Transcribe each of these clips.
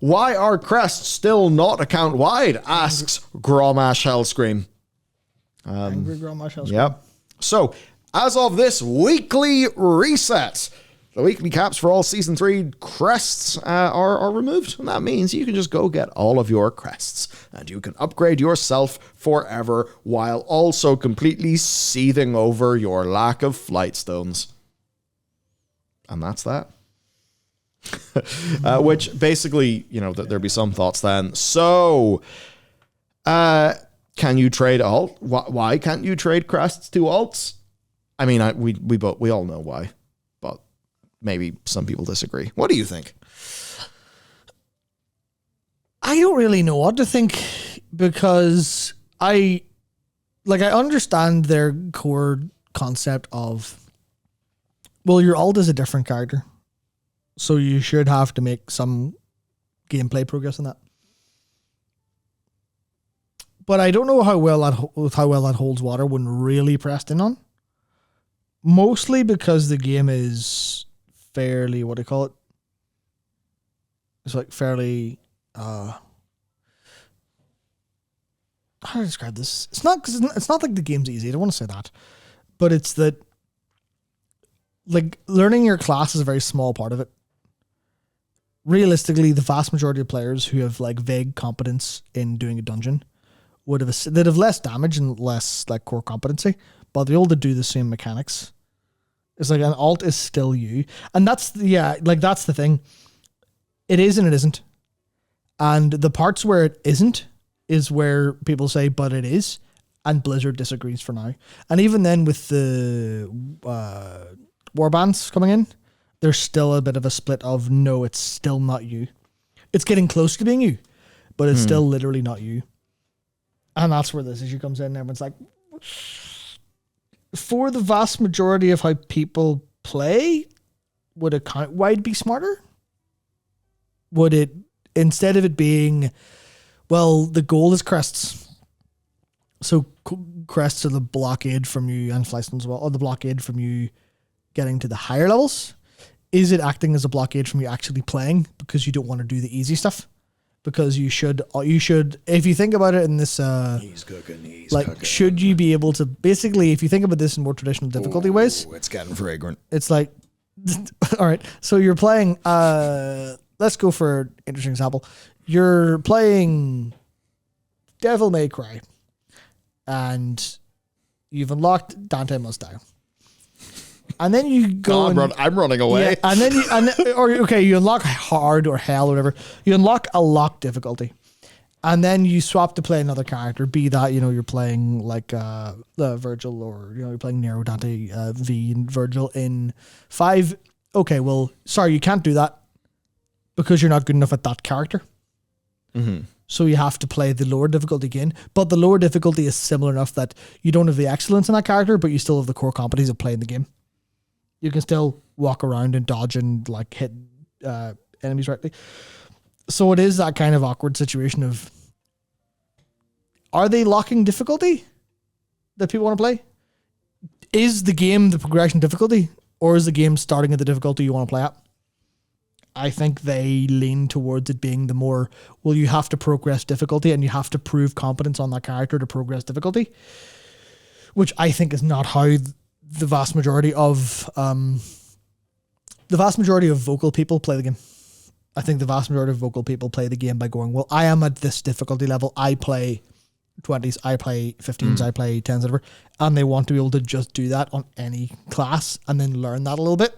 Why are crests still not account wide? Asks Gromash Hellscream. Angry Gromash Hellscream. Yep. So, as of this weekly reset, the weekly caps for all Season 3 crests are removed. And that means you can just go get all of your crests. And you can upgrade yourself forever while also completely seething over your lack of flight stones. And that's that. Which basically, there'd be some thoughts then. So, can you trade alt? Why can't you trade crests to alts? I mean, we all know why, but maybe some people disagree. What do you think? I don't really know what to think, because I understand their core concept of, well, your alt is a different character, so you should have to make some gameplay progress in that. But I don't know how well that holds water when really pressed in on. Mostly because the game is fairly, what do you call it? It's like fairly, how do I describe this? It's not like the game's easy. I don't want to say that, but it's that, like, learning your class is a very small part of it. Realistically, the vast majority of players who have like vague competence in doing a dungeon they'd have less damage and less like core competency, but they're able to do the same mechanics. It's like an alt is still you. And that's the thing. It is and it isn't. And the parts where it isn't is where people say, but it is. And Blizzard disagrees for now. And even then with the warbands coming in, there's still a bit of a split of, no, it's still not you. It's getting close to being you, but it's still literally not you. And that's where this issue comes in. Everyone's like, for the vast majority of how people play, would account wide be smarter? Would it, instead of it being, well, the goal is crests. So crests are the blockade from you, and flystones as well, or the blockade from you getting to the higher levels. Is it acting as a blockade from you actually playing because you don't want to do the easy stuff? Because you should, if you think about it in this, He's cooking. should you be able to, basically, if you think about this in more traditional difficulty ways, it's getting fragrant. it's like, all right, so you're playing, let's go for an interesting example. You're playing Devil May Cry, and you've unlocked Dante Must Die. And then you go. I'm running away. Yeah, and then you unlock hard or hell or whatever. You unlock a lock difficulty, and then you swap to play another character. Be that you're playing like Virgil, or you're playing Nero, Dante, V, and Virgil in 5. Okay, well, sorry, you can't do that because you're not good enough at that character. Mm-hmm. So you have to play the lower difficulty again. But the lower difficulty is similar enough that you don't have the excellence in that character, but you still have the core competencies of playing the game. You can still walk around and dodge and like hit enemies rightly. So it is that kind of awkward situation of, are they locking difficulty that people want to play? Is the game the progression difficulty, or is the game starting at the difficulty you want to play at? I think they lean towards it being the more, well, you have to progress difficulty and you have to prove competence on that character to progress difficulty, which I think is not how the vast majority of vocal people play the game. I think the vast majority of vocal people play the game by going, well, I am at this difficulty level. I play 20s, I play 15s, I play 10s, whatever. And they want to be able to just do that on any class and then learn that a little bit.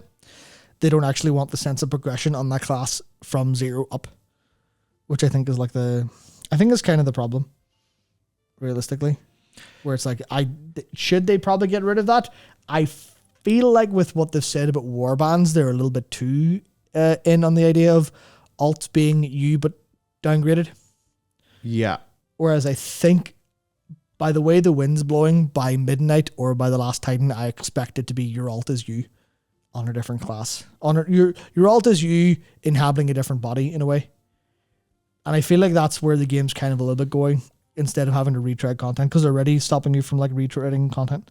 They don't actually want the sense of progression on that class from 0 up, which I think is I think is kind of the problem, realistically, where it's like, should they probably get rid of that? I feel like with what they've said about warbands, they're a little bit too in on the idea of alts being you but downgraded. Yeah. Whereas I think by the way the wind's blowing, by midnight or by the last Titan, I expect it to be your alt is you on a different class. Your alt is you inhabiting a different body in a way. And I feel like that's where the game's kind of a little bit going, instead of having to retread content, because they're already stopping you from like retreading content.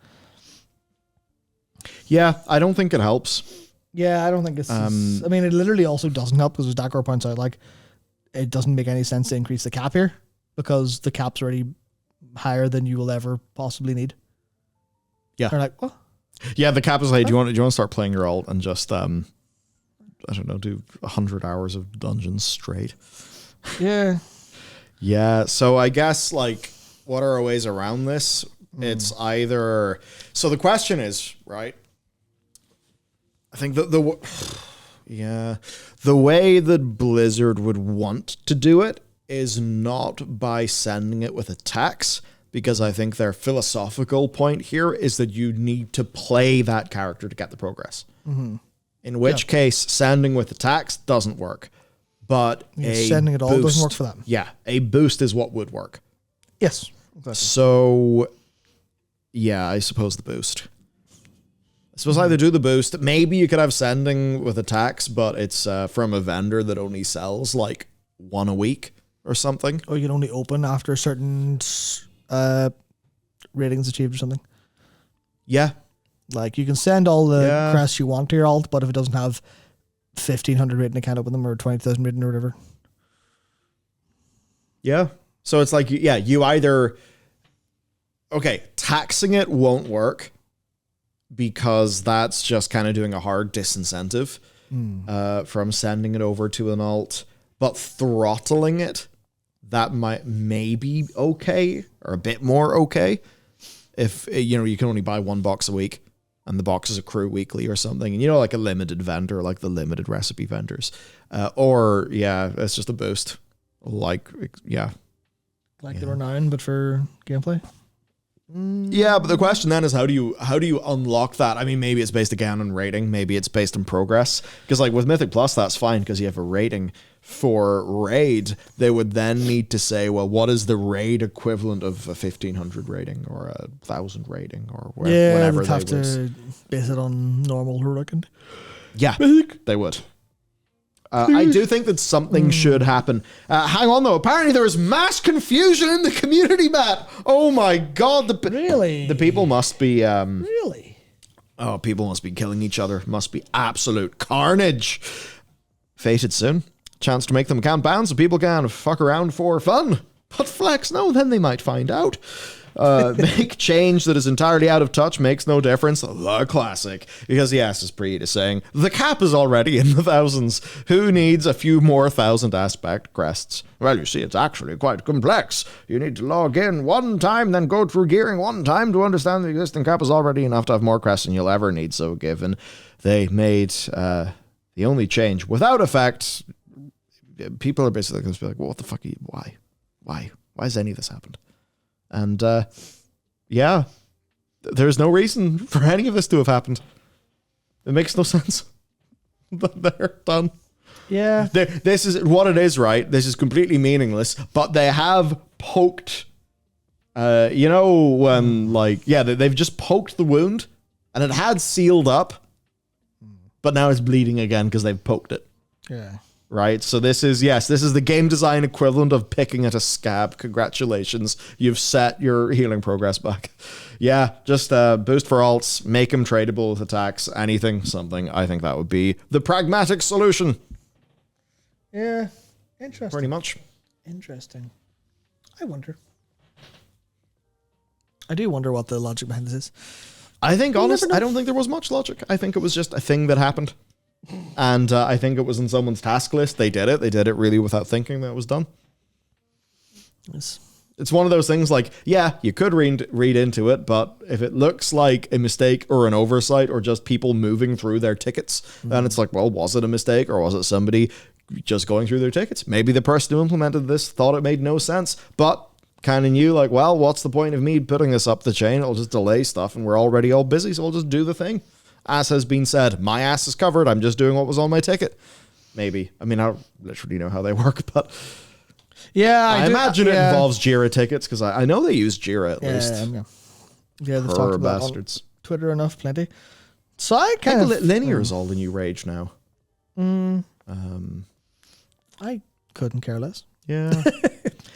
Yeah, I don't think it helps. Yeah, I don't think it's... I mean, it literally also doesn't help, because as Dakar points out, like, it doesn't make any sense to increase the cap here because the cap's already higher than you will ever possibly need. Yeah. They're like, what? Yeah, the cap is like, do you want to start playing your alt and just I don't know, do 100 hours of dungeons straight? Yeah. Yeah, so I guess like what are our ways around this? It's either, so the question is, right? I think the way that Blizzard would want to do it is not by sending it with attacks, because I think their philosophical point here is that you need to play that character to get the progress. In which case, sending with attacks doesn't work. But sending it all doesn't work for them. Yeah, a boost is what would work. Yes. Exactly. So, yeah, I suppose the boost. I suppose either do the boost. Maybe you could have sending with attacks, but it's from a vendor that only sells like one a week or something. Or you can only open after certain ratings achieved or something. Yeah. Like you can send all the crests you want to your alt, but if it doesn't have 1,500 rating, it can't open them, or 20,000 rating or whatever. Yeah. So it's like, yeah, you either... Okay, taxing it won't work because that's just kind of doing a hard disincentive from sending it over to an alt. But throttling it, that might maybe okay, or a bit more okay, if, you know, you can only buy one box a week and the boxes accrue weekly or something. And, you know, like a limited vendor, like the limited recipe vendors. Or, yeah, it's just a boost. Like, yeah. Like the Renown, but for gameplay? Yeah, but the question then is how do you unlock that? I mean, maybe it's based again on rating, maybe it's based on progress. Because like with Mythic Plus, that's fine because you have a rating. For raid, they would then need to say, well, what is the raid equivalent of a 1,500 rating or a 1,000 rating or whatever they'd have to base it on normal hurricane. Yeah, they would. I do think that something should happen. Hang on, though. Apparently there is mass confusion in the community, Matt. Oh, my God. Really? The people must be... Really? Oh, people must be killing each other. Must be absolute carnage. Fated soon. Chance to make them account bound so people can fuck around for fun. But Flex, no, then they might find out. Make change that is entirely out of touch makes no difference. The classic. Because yes, as Preet is saying, the cap is already in the thousands. Who needs a few more 1,000 aspect crests? Well, you see, it's actually quite complex. You need to log in one time, then go through gearing one time to understand the existing cap is already enough to have more crests than you'll ever need. So given they made the only change without effect, people are basically going to be like, well, what the fuck are you, why? Why has any of this happened? And, yeah, there's no reason for any of this to have happened. It makes no sense. But they're done. Yeah. This is what it is, right? This is completely meaningless, but they have poked, you know, when, like, yeah, they've just poked the wound, and it had sealed up, but now it's bleeding again because they've poked it. Yeah. Right, so this is the game design equivalent of picking at a scab. Congratulations, you've set your healing progress back. Yeah, just boost for alts, make them tradable with attacks, anything, something. I think that would be the pragmatic solution. Yeah, interesting. Pretty much. Interesting. I do wonder what the logic behind this is. I think, honestly, I don't think there was much logic. I think it was just a thing that happened. And I think it was in someone's task list. They did it. They did it really without thinking that it was done. Yes. It's one of those things like, yeah, you could read into it, but if it looks like a mistake or an oversight or just people moving through their tickets, then it's like, well, was it a mistake or was it somebody just going through their tickets? Maybe the person who implemented this thought it made no sense, but kind of knew like, well, what's the point of me putting this up the chain? It'll just delay stuff and we're already all busy, so I'll just do the thing. As has been said, my ass is covered. I'm just doing what was on my ticket. Maybe. I mean, I don't literally know how they work, but yeah, I imagine it involves Jira tickets because I know they use Jira at least. Yeah, they've talked about bastards. On Twitter enough, plenty. So I kind of linear is all the new rage now. I couldn't care less. Yeah.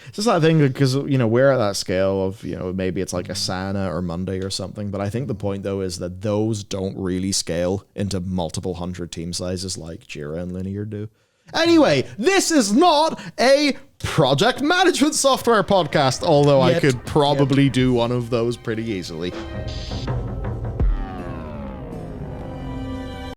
It's just that thing because, you know, we're at that scale of, you know, maybe it's like Asana or Monday or something. But I think the point, though, is that those don't really scale into multiple hundred team sizes like Jira and Linear do. Anyway, this is not a project management software podcast, although I Yet. could probably do one of those pretty easily.